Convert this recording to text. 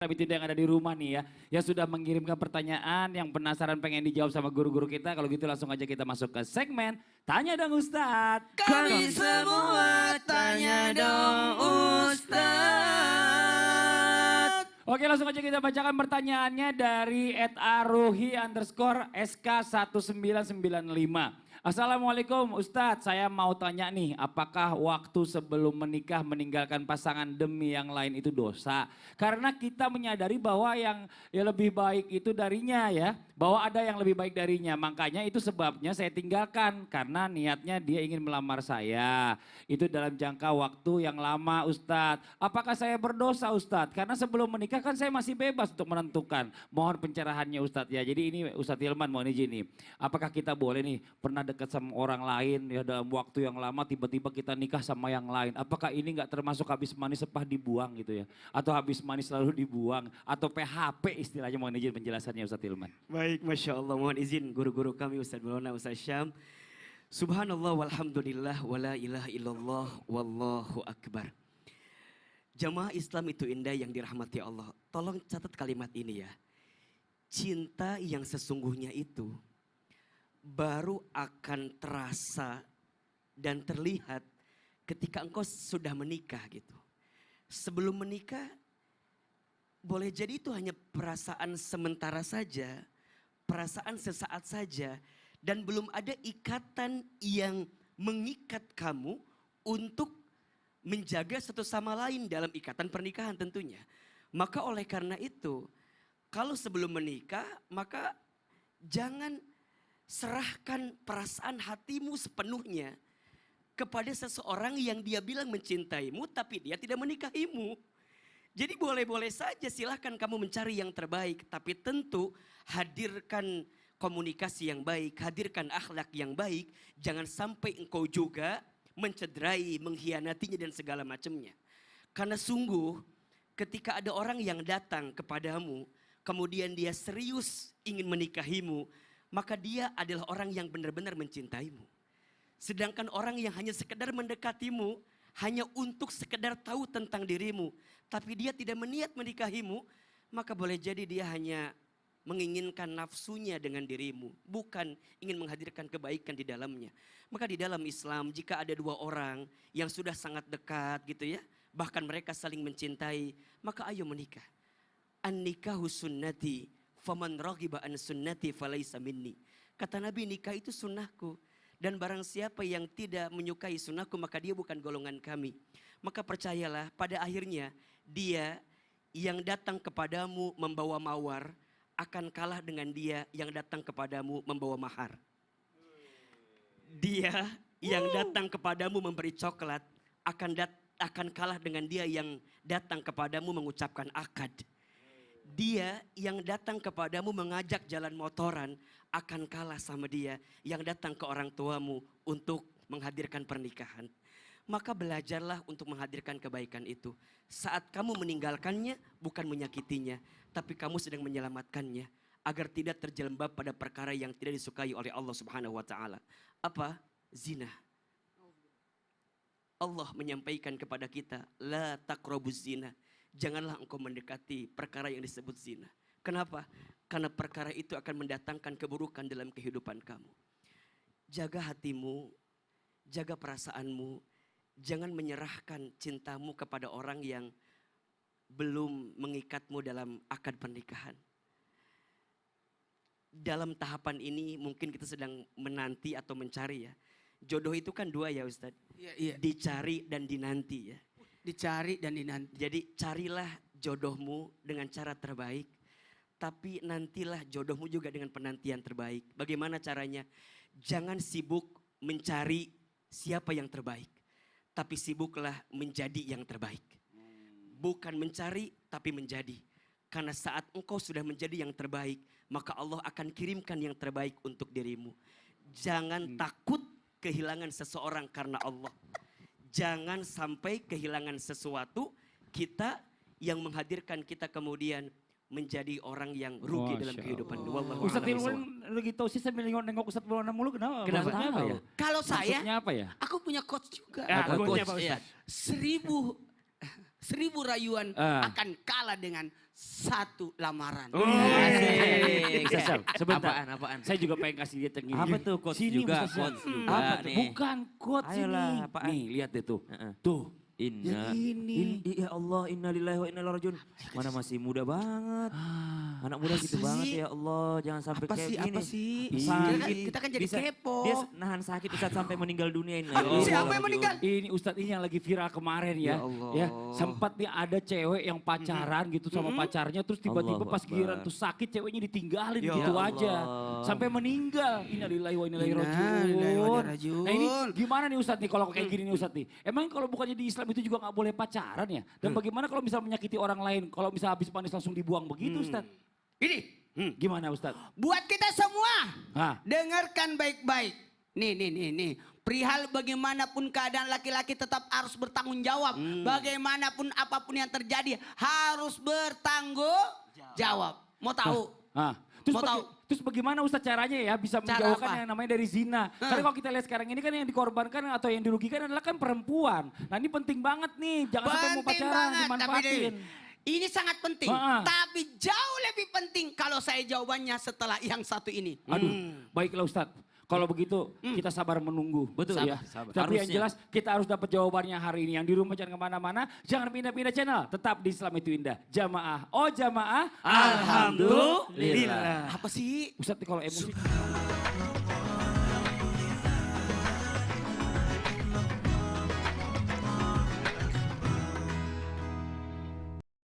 Tapi tidak yang ada di rumah nih ya, yang sudah mengirimkan pertanyaan, yang penasaran pengen dijawab sama guru-guru kita. Kalau gitu langsung aja kita masuk ke segmen Tanya Dong Ustadz. Kami semua tanya dong Ustadz. Oke, langsung aja kita bacakan pertanyaannya dari @aruhi_sk1995. Assalamualaikum Ustadz, saya mau tanya nih, apakah waktu sebelum menikah meninggalkan pasangan demi yang lain itu dosa? Karena kita menyadari bahwa yang lebih baik itu darinya ya, bahwa ada yang lebih baik darinya. Makanya itu sebabnya saya tinggalkan, karena niatnya dia ingin melamar saya. Itu dalam jangka waktu yang lama Ustadz. Apakah saya berdosa Ustadz? Karena sebelum menikah kan saya masih bebas untuk menentukan. Mohon pencerahannya Ustadz ya. Jadi ini Ustadz Hilman mohon izin nih. Apakah kita boleh nih pernah dekat sama orang lain ya dalam waktu yang lama tiba-tiba kita nikah sama yang lain. Apakah ini nggak termasuk habis manis sepah dibuang gitu ya? Atau habis manis selalu dibuang? Atau PHP istilahnya, mohon izin penjelasannya Ustadz Hilman. Baik, Masya Allah, mohon izin guru-guru kami Ustadz Maulana, Ustadz Syam. Subhanallah walhamdulillah wala ilaha illallah wallahu akbar. Jamaah Islam itu indah yang dirahmati Allah. Tolong catat kalimat ini ya. Cinta yang sesungguhnya itu baru akan terasa dan terlihat ketika engkau sudah menikah gitu. Sebelum menikah boleh jadi itu hanya perasaan sementara saja, perasaan sesaat saja, dan belum ada ikatan yang mengikat kamu untuk menjaga satu sama lain dalam ikatan pernikahan tentunya. Maka oleh karena itu, kalau sebelum menikah maka jangan serahkan perasaan hatimu sepenuhnya kepada seseorang yang dia bilang mencintaimu tapi dia tidak menikahimu. Jadi boleh-boleh saja silahkan kamu mencari yang terbaik. Tapi tentu hadirkan komunikasi yang baik, hadirkan akhlak yang baik. Jangan sampai engkau juga mencederai, mengkhianatinya dan segala macamnya. Karena sungguh ketika ada orang yang datang kepadamu, kemudian dia serius ingin menikahimu, maka dia adalah orang yang benar-benar mencintaimu. Sedangkan orang yang hanya sekedar mendekatimu, hanya untuk sekedar tahu tentang dirimu, tapi dia tidak berniat menikahimu, maka boleh jadi dia hanya menginginkan nafsunya dengan dirimu, bukan ingin menghadirkan kebaikan di dalamnya. Maka di dalam Islam jika ada dua orang yang sudah sangat dekat gitu ya, bahkan mereka saling mencintai, maka ayo menikah. An-nikahu sunnati, faman raghiba an sunnati falaysa minni. Kata Nabi, nikah itu sunnahku. Dan barang siapa yang tidak menyukai sunnahku maka dia bukan golongan kami. Maka percayalah pada akhirnya dia yang datang kepadamu membawa mawar akan kalah dengan dia yang datang kepadamu membawa mahar. Dia yang datang kepadamu memberi coklat akan kalah dengan dia yang datang kepadamu mengucapkan akad. Dia yang datang kepadamu mengajak jalan motoran akan kalah sama dia yang datang ke orang tuamu untuk menghadirkan pernikahan. Maka belajarlah untuk menghadirkan kebaikan itu. Saat kamu meninggalkannya bukan menyakitinya, tapi kamu sedang menyelamatkannya agar tidak terjelembab pada perkara yang tidak disukai oleh Allah Subhanahu wa taala. Apa? Zina. Allah menyampaikan kepada kita, la taqrabuz zina. Janganlah engkau mendekati perkara yang disebut zina. Kenapa? Karena perkara itu akan mendatangkan keburukan dalam kehidupan kamu. Jaga hatimu, jaga perasaanmu. Jangan menyerahkan cintamu kepada orang yang belum mengikatmu dalam akad pernikahan. Dalam tahapan ini mungkin kita sedang menanti atau mencari ya. Jodoh itu kan dua ya Ustadz. Iya. Dicari dan dinanti ya. Dicari dan dinanti. Jadi carilah jodohmu dengan cara terbaik. Tapi nantilah jodohmu juga dengan penantian terbaik. Bagaimana caranya? Jangan sibuk mencari siapa yang terbaik. Tapi sibuklah menjadi yang terbaik. Bukan mencari tapi menjadi. Karena saat engkau sudah menjadi yang terbaik, maka Allah akan kirimkan yang terbaik untuk dirimu. Jangan takut kehilangan seseorang karena Allah. Jangan sampai kehilangan sesuatu kita yang menghadirkan kita kemudian menjadi orang yang rugi dalam kehidupan. Ustadz Hilman lagi tahu sih sambil nengok Ustadz Maulana mulu, kenapa? Kenapa? Maksudnya apa ya? Kalau saya, Maksudnya apa ya? aku punya coach juga. Coach, Apa? Ustadz? 1000 1000 rayuan akan kalah dengan 1 lamaran. Asik. Sebentar. Apaan? Saya juga pengen kasih dia tengin. Apa tuh, quotes Sini juga, Ustaz Syam. quotes juga Apa tuh? nih. Bukan quotes ini. Ayolah, apaan? Nih, lihat deh tuh. Heeh. Tuh. Inna, ya Allah, innalillahi wa inna ilaihi rajiun. Mana masih muda banget. Anak muda gitu Masa banget sih? ya Allah, jangan sampai Apa kayak sih? gini. Apa sih? Sakit. Kita kan jadi kepo. Dia nahan sakit Ustaz sampai meninggal dunia ini. Siapa yang meninggal? Ini Ustadz ini yang lagi viral kemarin ya. Ya Allah. Ya, sempat nih ada cewek yang pacaran gitu sama pacarnya terus tiba-tiba Allahu pas Akbar. giliran tuh sakit ceweknya ditinggalin Ya gitu Allah. aja. Sampai meninggal. Innalillahi wa inna ilaihi Innalillahi wa inna rajiun. rajiun. Nah ini gimana nih Ustadz nih kalau kayak gini nih Ustadz nih. Emang kalau bukannya di Islam itu juga nggak boleh pacaran ya? Dan bagaimana kalau bisa menyakiti orang lain? Kalau bisa habis manis langsung dibuang begitu Ustadz? Ini Gimana Ustadz? buat kita semua. Hah? Dengarkan baik-baik. Nih. Perihal bagaimanapun keadaan laki-laki tetap harus bertanggung jawab. Bagaimanapun apapun yang terjadi harus bertanggung jawab. Mau tahu? Terus, Mau tahu? terus bagaimana Ustadz caranya ya bisa Cara menjauhkan apa? yang namanya dari zina? Karena kalau kita lihat sekarang ini kan yang dikorbankan atau yang dirugikan adalah kan perempuan. Nah ini penting banget nih, jangan sampai mau Penting pacaran banget. Tapi dimanfaatin. ini sangat penting. Tapi jauh lebih penting kalau saya jawabannya setelah yang satu ini. Aduh, baiklah Ustadz. Kalau begitu kita sabar menunggu. Betul, ya. sabar. Tapi yang Harusnya. jelas kita harus dapat jawabannya hari ini. Yang di rumah jangan kemana-mana. Jangan pindah-pindah channel. Tetap di Islam itu indah. Jamaah. Oh jamaah. Alhamdulillah. Apa sih? Ustadz kalau emosi.